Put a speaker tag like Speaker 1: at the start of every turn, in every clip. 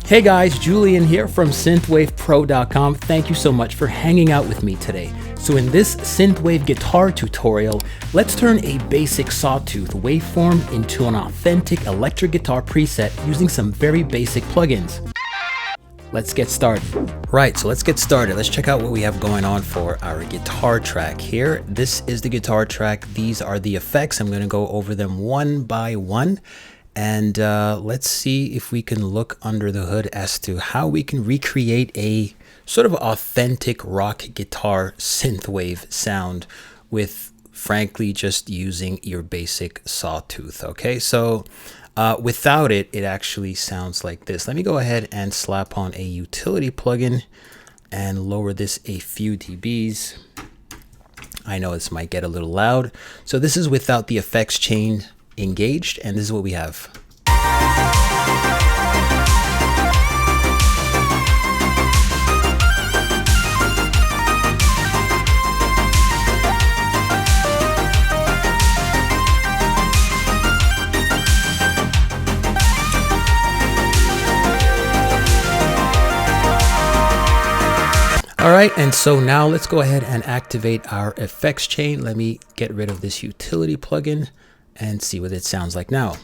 Speaker 1: Hey guys, Julian here from synthwavepro.com. Thank you so much for hanging out with me today. So in this synthwave guitar tutorial, let's turn a basic sawtooth waveform into an authentic electric guitar preset using some very basic plugins. Let's get started. Right, so let's get started. Let's check out what we have going on for our guitar track here. This is the guitar track. These are the effects. I'm going to go over them one by one. And let's see if we can look under the hood as to how we can recreate a sort of authentic rock guitar synthwave sound with, frankly, just using your basic sawtooth. Okay, so without it, it actually sounds like this. Let me go ahead and slap on a utility plugin and lower this a few dBs. I know this might get a little loud. So this is without the effects chain engaged, and this is what we have. All right, and so now let's go ahead and activate our effects chain. Let me get rid of this utility plugin and see what it sounds like now.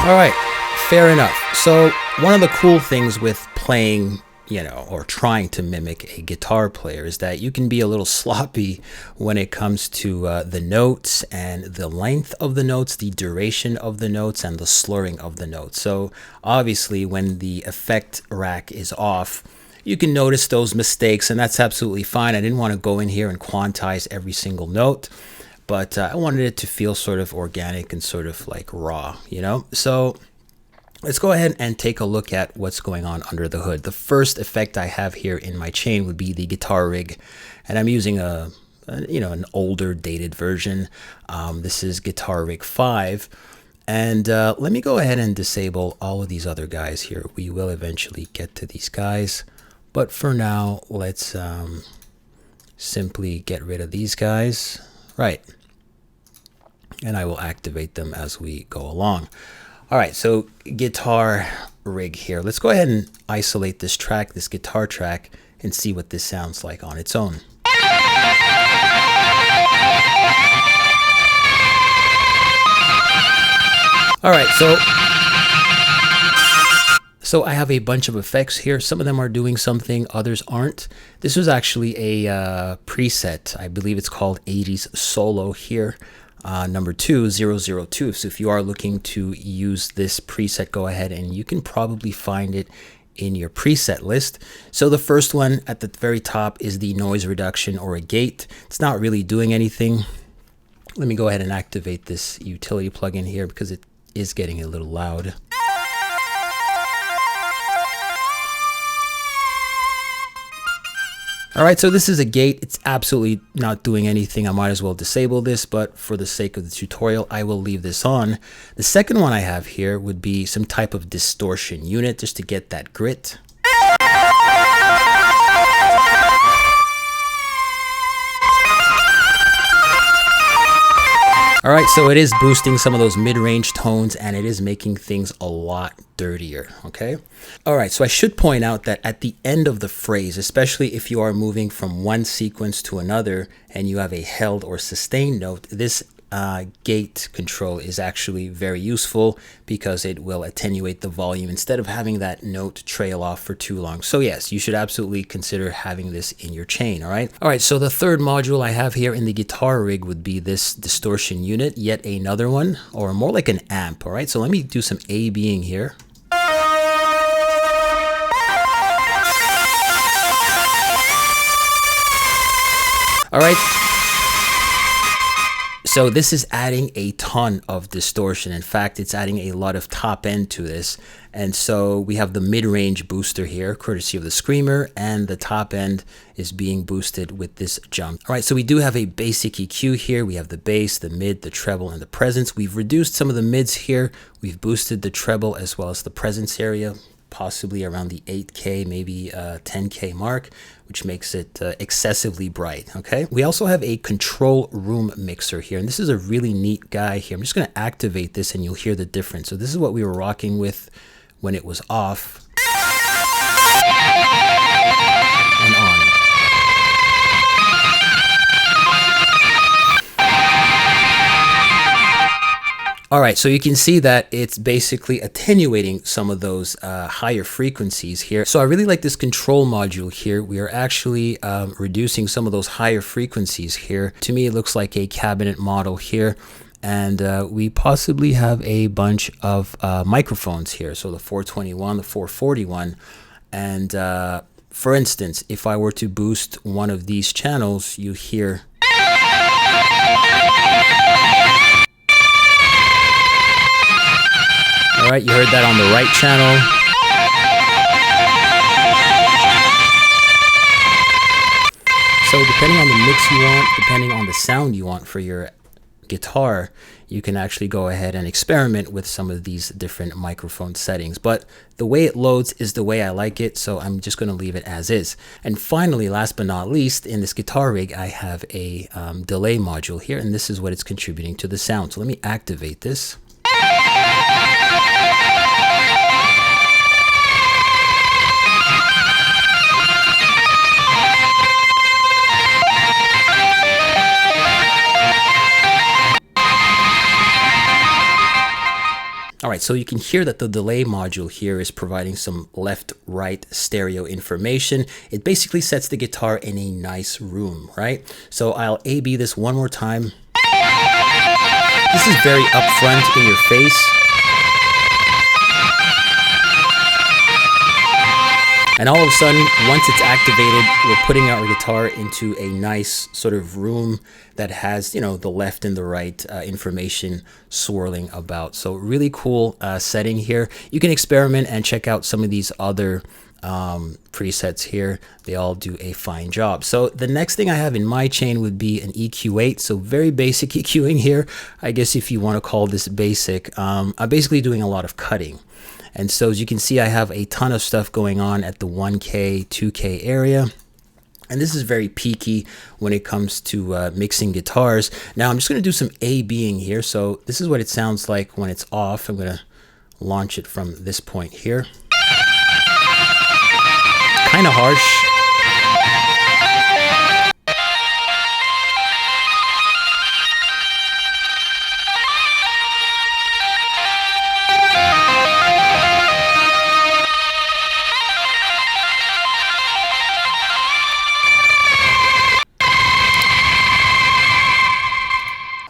Speaker 1: All right, fair enough. So one of the cool things with playing, or trying to mimic a guitar player is that you can be a little sloppy when it comes to the notes and the length of the notes, the duration of the notes, and the slurring of the notes. So obviously when the effect rack is off, you can notice those mistakes, and that's absolutely fine. I didn't want to go in here and quantize every single note, but I wanted it to feel sort of organic and sort of like raw, So let's go ahead and take a look at what's going on under the hood. The first effect I have here in my chain would be the guitar rig, and I'm using an older dated version. This is Guitar Rig 5, and let me go ahead and disable all of these other guys here. We will eventually get to these guys, but for now, let's simply get rid of these guys. Right. And I will activate them as we go along. All right, so guitar rig here. Let's go ahead and isolate this track, this guitar track, and see what this sounds like on its own. All right, so I have a bunch of effects here. Some of them are doing something, others aren't. This was actually a preset. I believe it's called 80s Solo here. Number 2002. So if you are looking to use this preset, go ahead and you can probably find it in your preset list. So the first one at the very top is the noise reduction or a gate. It's not really doing anything. Let me go ahead and activate this utility plugin here because it is getting a little loud. All right, so this is a gate. It's absolutely not doing anything. I might as well disable this, but for the sake of the tutorial, I will leave this on. The second one I have here would be some type of distortion unit just to get that grit. All right, so it is boosting some of those mid-range tones, and it is making things a lot dirtier, okay? All right, so I should point out that at the end of the phrase, especially if you are moving from one sequence to another and you have a held or sustained note, this gate control is actually very useful because it will attenuate the volume instead of having that note trail off for too long. So yes, you should absolutely consider having this in your chain. All right, so the third module I have here in the guitar rig would be this distortion unit, yet another one, or more like an amp. All right, so let me do some A-Bing here. All right. So this is adding a ton of distortion. In fact, it's adding a lot of top end to this. And so we have the mid-range booster here, courtesy of the Screamer, and the top end is being boosted with this jump. All right, so we do have a basic EQ here. We have the bass, the mid, the treble, and the presence. We've reduced some of the mids here. We've boosted the treble as well as the presence area, possibly around the 8K, maybe 10K mark, which makes it excessively bright, okay? We also have a control room mixer here, and this is a really neat guy here. I'm just gonna activate this and you'll hear the difference. So this is what we were rocking with when it was off and on. All right, so you can see that it's basically attenuating some of those higher frequencies here. So I really like this control module here. We are actually reducing some of those higher frequencies here. To me, it looks like a cabinet model here. And we possibly have a bunch of microphones here. So the 421, the 441. And for instance, if I were to boost one of these channels, you hear... All right, you heard that on the right channel. So depending on the mix you want, depending on the sound you want for your guitar, you can actually go ahead and experiment with some of these different microphone settings. But the way it loads is the way I like it, so I'm just going to leave it as is. And finally, last but not least, in this guitar rig, I have a delay module here, and this is what it's contributing to the sound. So let me activate this. All right, so you can hear that the delay module here is providing some left-right stereo information. It basically sets the guitar in a nice room, right? So I'll A/B this one more time. This is very upfront in your face. And all of a sudden, once it's activated, we're putting our guitar into a nice sort of room that has, you know, the left and the right information swirling about. So really cool setting here. You can experiment and check out some of these other presets here. They all do a fine job. So the next thing I have in my chain would be an EQ8. So very basic EQing here. I guess if you want to call this basic, I'm basically doing a lot of cutting. And so as you can see, I have a ton of stuff going on at the 1K, 2K area. And this is very peaky when it comes to mixing guitars. Now I'm just going to do some A/Bing here. So this is what it sounds like when it's off. I'm going to launch it from this point here. Kind of harsh.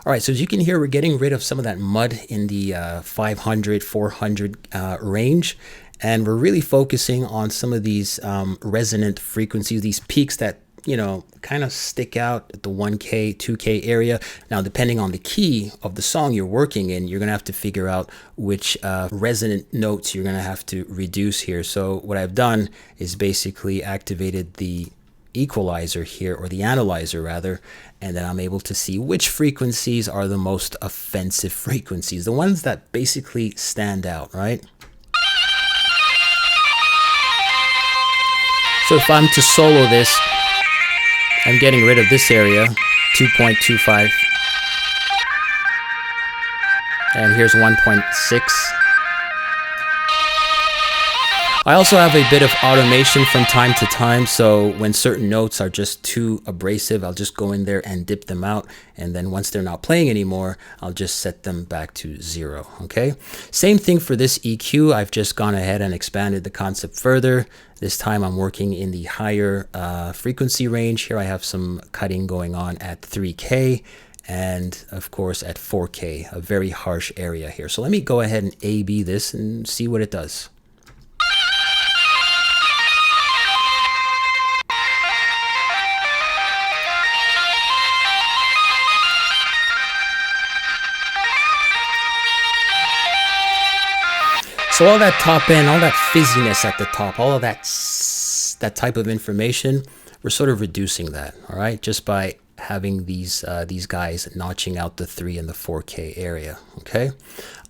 Speaker 1: All right, so as you can hear, we're getting rid of some of that mud in the 500, 400 range. And we're really focusing on some of these resonant frequencies, these peaks that, you know, kind of stick out at the 1K, 2K area. Now, depending on the key of the song you're working in, you're going to have to figure out which resonant notes you're going to have to reduce here. So what I've done is basically activated the equalizer here, or the analyzer rather, and then I'm able to see which frequencies are the most offensive frequencies, the ones that basically stand out, right? So if I'm to solo this, I'm getting rid of this area, 2.25, and here's 1.6. I also have a bit of automation from time to time, so when certain notes are just too abrasive, I'll just go in there and dip them out, and then once they're not playing anymore, I'll just set them back to 0, okay? Same thing for this EQ. I've just gone ahead and expanded the concept further. This time I'm working in the higher frequency range. Here I have some cutting going on at 3K, and of course at 4K, a very harsh area here. So let me go ahead and A/B this and see what it does. So all that top end, all that fizziness at the top, all of that type of information, we're sort of reducing that, all right, just by having these guys notching out the 3 and the 4K area, okay?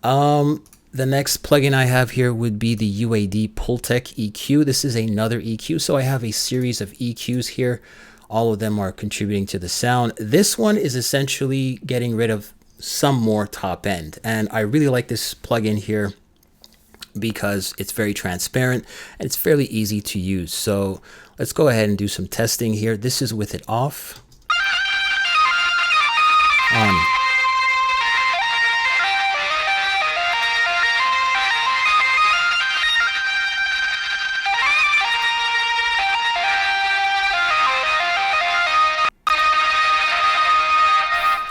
Speaker 1: The next plugin I have here would be the UAD Pultec EQ. This is another EQ, so I have a series of EQs here. All of them are contributing to the sound. This one is essentially getting rid of some more top end, and I really like this plugin here because it's very transparent and it's fairly easy to use. So let's go ahead and do some testing here. This is with it off. On.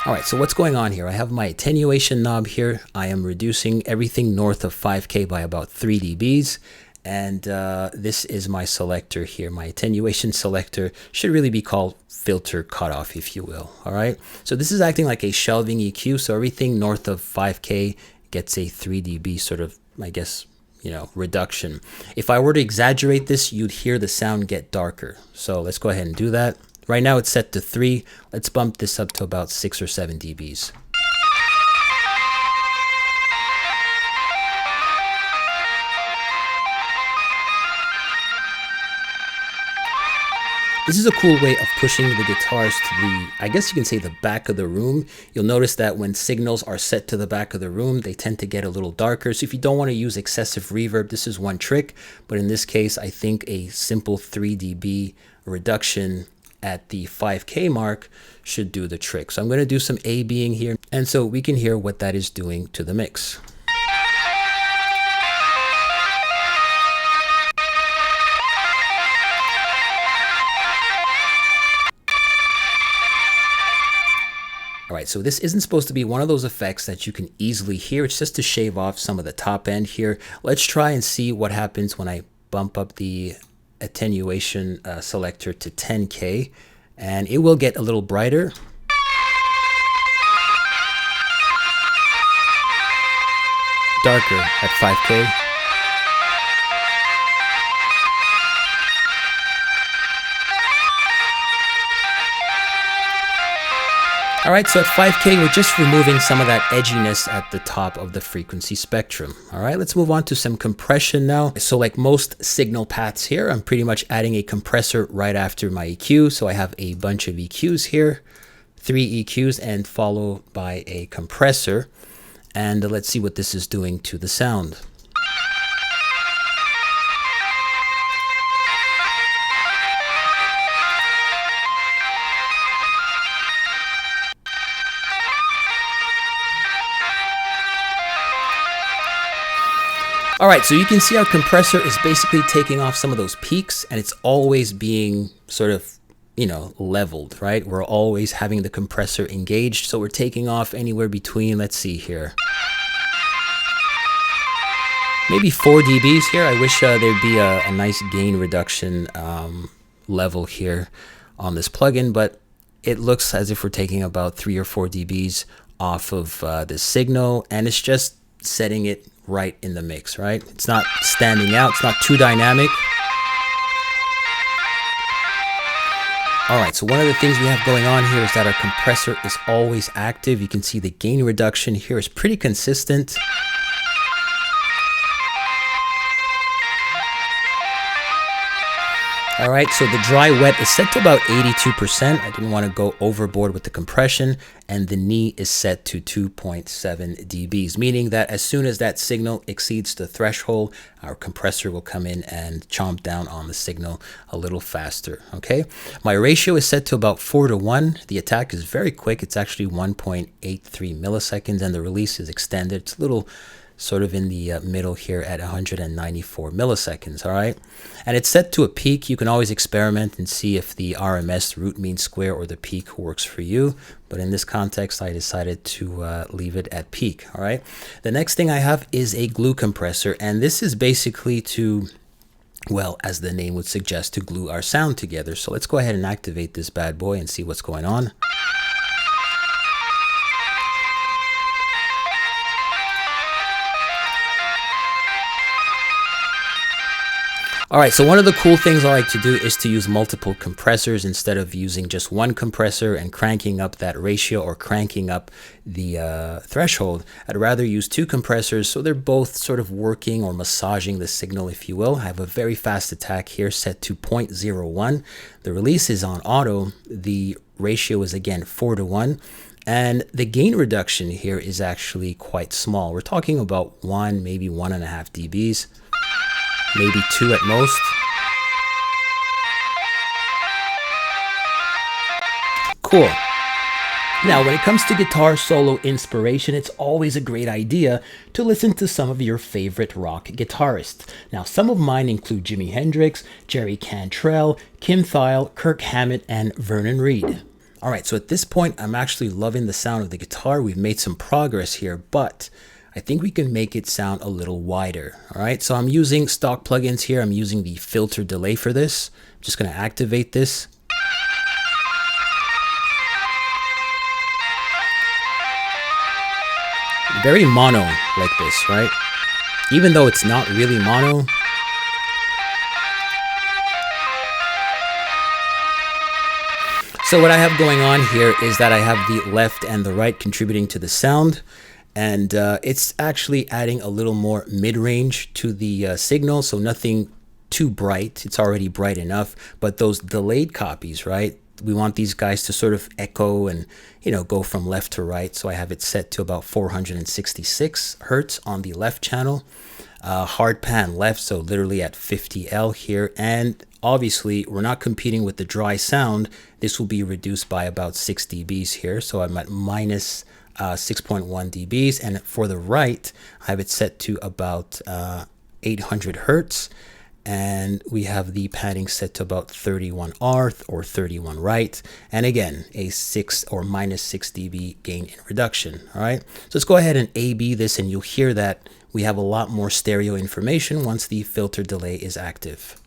Speaker 1: All right, so what's going on here? I have my attenuation knob here. I am reducing everything north of 5K by about 3 dBs. And this is my selector here. My attenuation selector should really be called filter cutoff, if you will. All right, so this is acting like a shelving EQ. So everything north of 5K gets a 3 dB sort of, I guess, you know, reduction. If I were to exaggerate this, you'd hear the sound get darker. So let's go ahead and do that. Right now it's set to 3. Let's bump this up to about 6 or 7 dBs. This is a cool way of pushing the guitars to the, I guess you can say, the back of the room. You'll notice that when signals are set to the back of the room, they tend to get a little darker. So if you don't want to use excessive reverb, this is one trick. But in this case, I think a simple 3 dB reduction at the 5K mark should do the trick. So I'm going to do some A-Bing here, and so we can hear what that is doing to the mix. All right, so this isn't supposed to be one of those effects that you can easily hear. It's just to shave off some of the top end here. Let's try and see what happens when I bump up the attenuation selector to 10K, and it will get a little brighter. Darker at 5K. All right, so at 5K, we're just removing some of that edginess at the top of the frequency spectrum. All right, let's move on to some compression now. So like most signal paths here, I'm pretty much adding a compressor right after my EQ. So I have a bunch of EQs here, 3 EQs, and followed by a compressor. And let's see what this is doing to the sound. All right, so you can see our compressor is basically taking off some of those peaks, and it's always being sort of, you know, leveled, right? We're always having the compressor engaged, so we're taking off anywhere between, let's see here, maybe 4 dBs here. I wish there'd be a nice gain reduction level here on this plugin, but it looks as if we're taking about 3 or 4 dBs off of the signal, and it's just setting it right in the mix, right? It's not standing out, it's not too dynamic. All right, so one of the things we have going on here is that our compressor is always active. You can see the gain reduction here is pretty consistent. All right, so the dry wet is set to about 82%. I didn't want to go overboard with the compression, and the knee is set to 2.7 dBs, meaning that as soon as that signal exceeds the threshold, our compressor will come in and chomp down on the signal a little faster, okay? My ratio is set to about 4:1. The attack is very quick. It's actually 1.83 milliseconds, and the release is extended. It's a little sort of in the middle here at 194 milliseconds, all right? And it's set to a peak. You can always experiment and see if the RMS, root mean square, or the peak works for you. But in this context, I decided to leave it at peak, all right? The next thing I have is a glue compressor, and this is basically to, well, as the name would suggest, to glue our sound together. So let's go ahead and activate this bad boy and see what's going on. All right, so one of the cool things I like to do is to use multiple compressors instead of using just one compressor and cranking up that ratio or cranking up the threshold. I'd rather use two compressors so they're both sort of working or massaging the signal, if you will. I have a very fast attack here set to 0.01. The release is on auto. The ratio is again 4:1. And the gain reduction here is actually quite small. We're talking about 1, maybe 1.5 dBs. Maybe 2 at most. Cool. Now, when it comes to guitar solo inspiration, it's always a great idea to listen to some of your favorite rock guitarists. Now, some of mine include Jimi Hendrix, Jerry Cantrell, Kim Thayil, Kirk Hammett, and Vernon Reid. All right, so at this point, I'm actually loving the sound of the guitar. We've made some progress here, but I think we can make it sound a little wider. All right, so I'm using stock plugins here. I'm using the filter delay for this. I'm just going to activate this. Very mono like this, right? Even though it's not really mono. So what I have going on here is that I have the left and the right contributing to the sound. And it's actually adding a little more mid-range to the signal, so nothing too bright. It's already bright enough, but those delayed copies, right? We want these guys to sort of echo and, you know, go from left to right. So I have it set to about 466 hertz on the left channel. Hard pan left, so literally at 50 L here. And obviously, we're not competing with the dry sound. This will be reduced by about 6 dBs here. So I'm at minus 6.1 dBs, and for the right I have it set to about 800 hertz, and we have the padding set to about 31 R or 31 right, and again a 6 or minus 6 dB gain in reduction. All right, so let's go ahead and A/B this, and you'll hear that we have a lot more stereo information once the filter delay is active.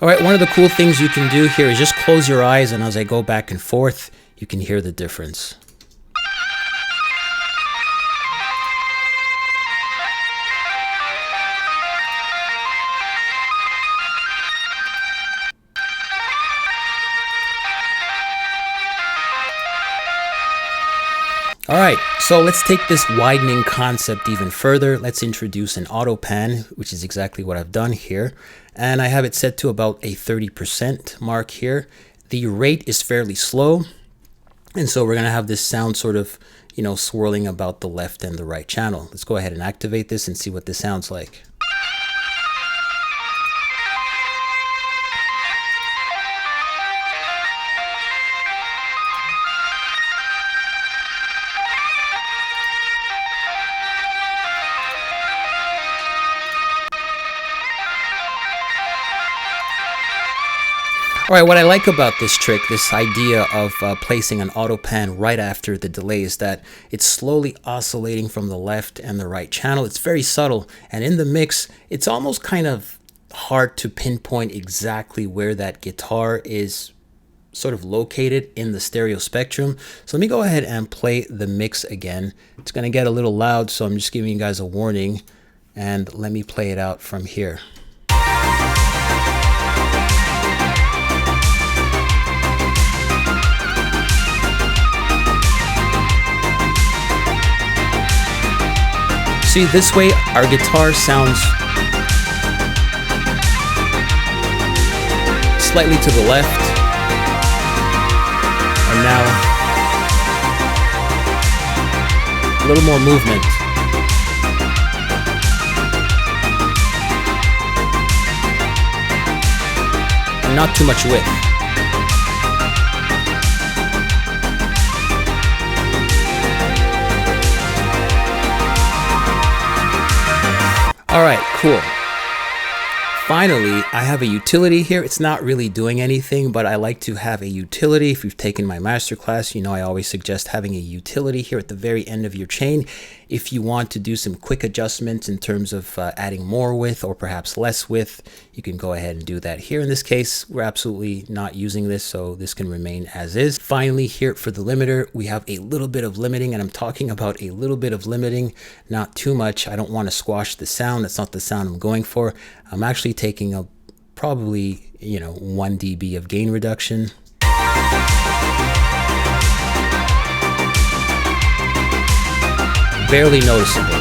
Speaker 1: All right, one of the cool things you can do here is just close your eyes, and as I go back and forth, you can hear the difference. All right, so let's take this widening concept even further. Let's introduce an auto pan, which is exactly what I've done here. And I have it set to about a 30% mark here. The rate is fairly slow. And so we're gonna have this sound sort of, you know, swirling about the left and the right channel. Let's go ahead and activate this and see what this sounds like. All right, what I like about this trick, this idea of placing an auto pan right after the delay, is that it's slowly oscillating from the left and the right channel. It's very subtle, and in the mix, it's almost kind of hard to pinpoint exactly where that guitar is sort of located in the stereo spectrum. So let me go ahead and play the mix again. It's gonna get a little loud, so I'm just giving you guys a warning, and let me play it out from here. See, this way our guitar sounds slightly to the left, and now a little more movement. And not too much width. All right, cool. Finally, I have a utility here. It's not really doing anything, but I like to have a utility. If you've taken my masterclass, you know I always suggest having a utility here at the very end of your chain. If you want to do some quick adjustments in terms of adding more width or perhaps less width, you can go ahead and do that. Here in this case, we're absolutely not using this, so this can remain as is. Finally, here for the limiter, we have a little bit of limiting, and I'm talking about a little bit of limiting, not too much. I don't want to squash the sound. That's not the sound I'm going for. I'm actually taking a probably, 1 dB of gain reduction. Barely noticeable.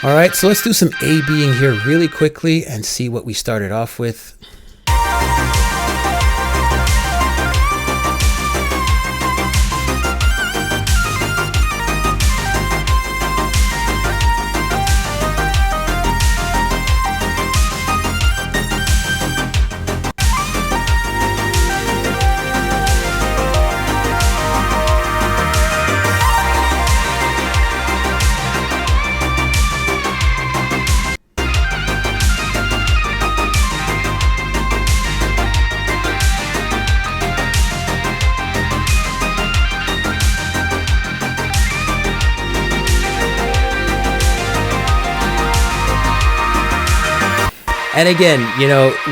Speaker 1: All right, so let's do some A-Bing here really quickly and see what we started off with. And again,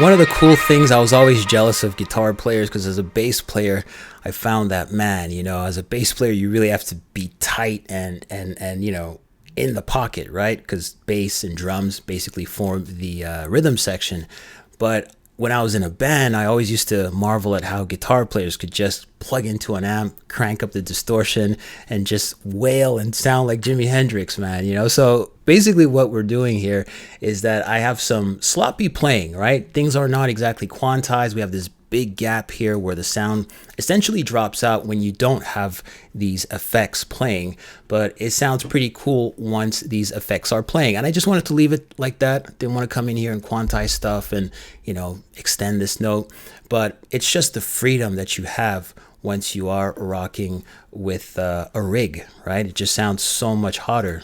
Speaker 1: one of the cool things, I was always jealous of guitar players because as a bass player, I found that, man, as a bass player, you really have to be tight and in the pocket, right? Because bass and drums basically form the rhythm section. But when I was in a band, I always used to marvel at how guitar players could just plug into an amp, crank up the distortion, and just wail and sound like Jimi Hendrix, man, So basically what we're doing here is that I have some sloppy playing, right? Things are not exactly quantized. We have this big gap here where the sound essentially drops out when you don't have these effects playing, but it sounds pretty cool once these effects are playing. And I just wanted to leave it like that. Didn't want to come in here and quantize stuff and, extend this note, but it's just the freedom that you have once you are rocking with a rig, right? It just sounds so much hotter.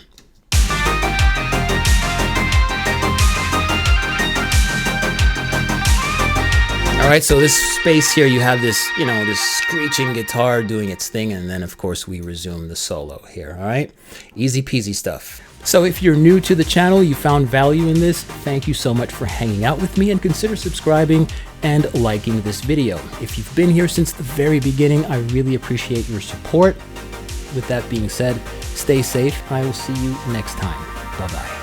Speaker 1: All right, so this space here, you have this, this screeching guitar doing its thing, and then of course we resume the solo here, all right? Easy peasy stuff. So if you're new to the channel, you found value in this, thank you so much for hanging out with me, and consider subscribing and liking this video. If you've been here since the very beginning, I really appreciate your support. With that being said, stay safe. I will see you next time. Bye-bye.